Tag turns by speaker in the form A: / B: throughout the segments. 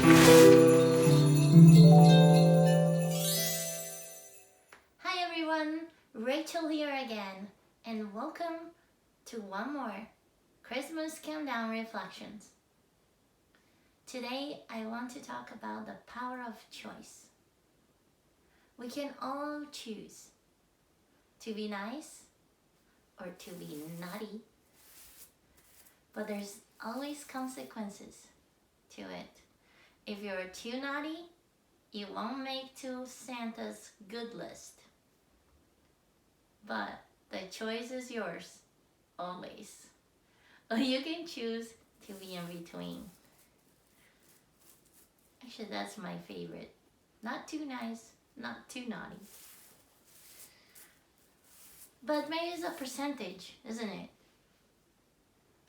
A: Hi everyone, Rachel here again, and welcome to one more Christmas Countdown Reflections. Today I want to talk about the power of choice. We can all choose to be nice or to be naughty, but there's always consequences to it. If you're too naughty, you won't make to Santa's good list. But the choice is yours, always. Or you can choose to be in between. Actually, that's my favorite. Not too nice, not too naughty. But maybe it's a percentage, isn't it?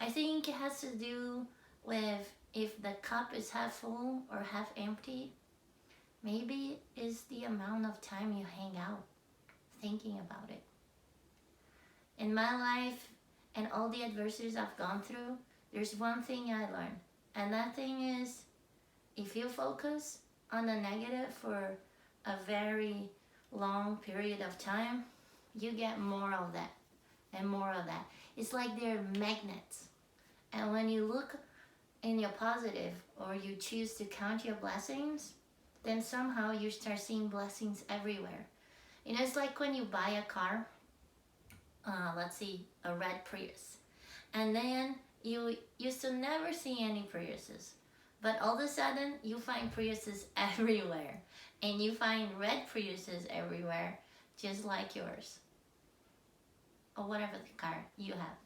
A: I think it has to do with if the cup is half full or half empty. Maybe it's the amount of time you hang out thinking about it. In my life and all the adversities I've gone through, there's one thing I learned. And that thing is, if you focus on the negative for a very long period of time, you get more of that and more of that. It's like they're magnets. And when you look in your positive or you choose to count your blessings, then somehow you start seeing blessings everywhere. You know, it's like when you buy a car, let's see, a red Prius. And then you used to never see any Priuses. But all of a sudden, you find Priuses everywhere. And you find red Priuses everywhere, just like yours. Or whatever the car you have.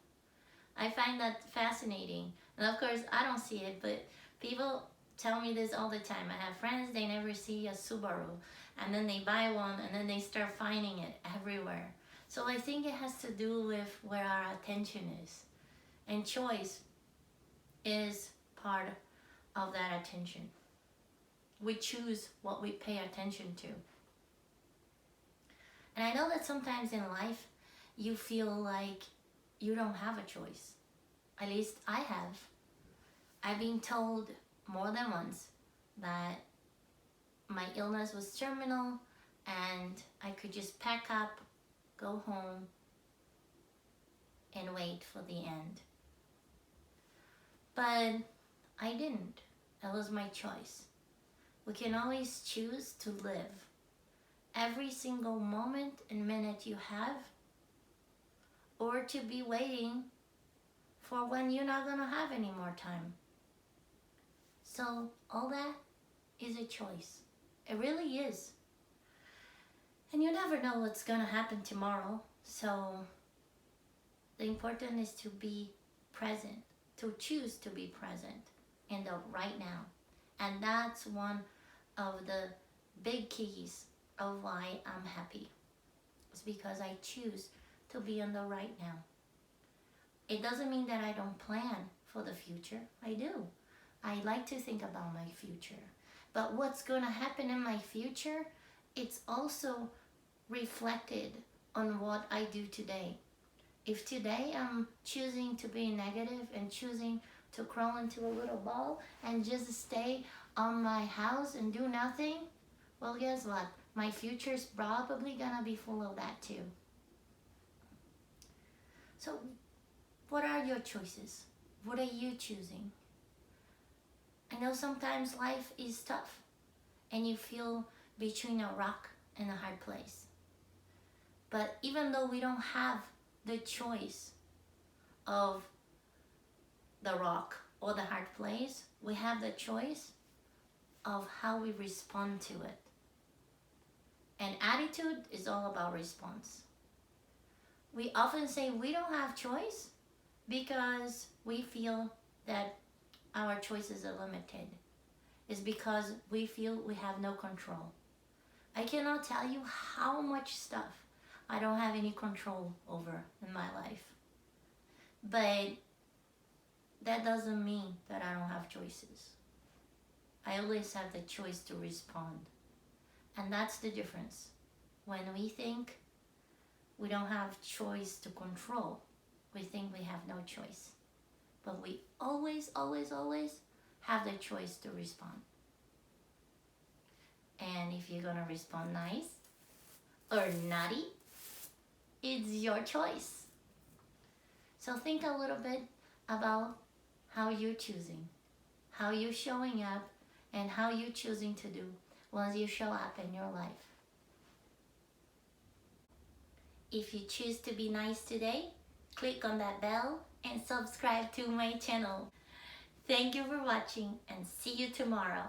A: I find that fascinating. And of course, I don't see it, but people tell me this all the time. I have friends, they never see a Subaru. And then they buy one, and then they start finding it everywhere. So I think it has to do with where our attention is. And choice is part of that attention. We choose what we pay attention to. And I know that sometimes in life, you feel like you don't have a choice. At least I have. I've been told more than once that my illness was terminal and I could just pack up, go home, and wait for the end. But I didn't. That was my choice. We can always choose to live every single moment and minute you have, or to be waiting for when you're not gonna have any more time. So all that is a choice. It really is. And you never know what's gonna happen tomorrow. So the important is to be present, to choose to be present in the right now. And that's one of the big keys of why I'm happy. It's because I choose to be in the right now. It doesn't mean that I don't plan for the future. I do. I like to think about my future. But what's going to happen in my future, it's also reflected on what I do today. If today I'm choosing to be negative and choosing to crawl into a little ball and just stay on my house and do nothing, well, guess what? My future is probably going to be full of that too. So, what are your choices? What are you choosing? I know sometimes life is tough and you feel between a rock and a hard place. But even though we don't have the choice of the rock or the hard place, we have the choice of how we respond to it. And attitude is all about response. We often say we don't have choice because we feel that our choices are limited. It's because we feel we have no control. I cannot tell you how much stuff I don't have any control over in my life. But that doesn't mean that I don't have choices. I always have the choice to respond. And that's the difference. When we think we don't have choice to control, we think we have no choice. But we always, always, always have the choice to respond. And if you're gonna respond nice or naughty, it's your choice. So think a little bit about how you're choosing, how you're showing up, and how you're choosing to do once you show up in your life. If you choose to be nice today, click on that bell and subscribe to my channel. Thank you for watching and see you tomorrow.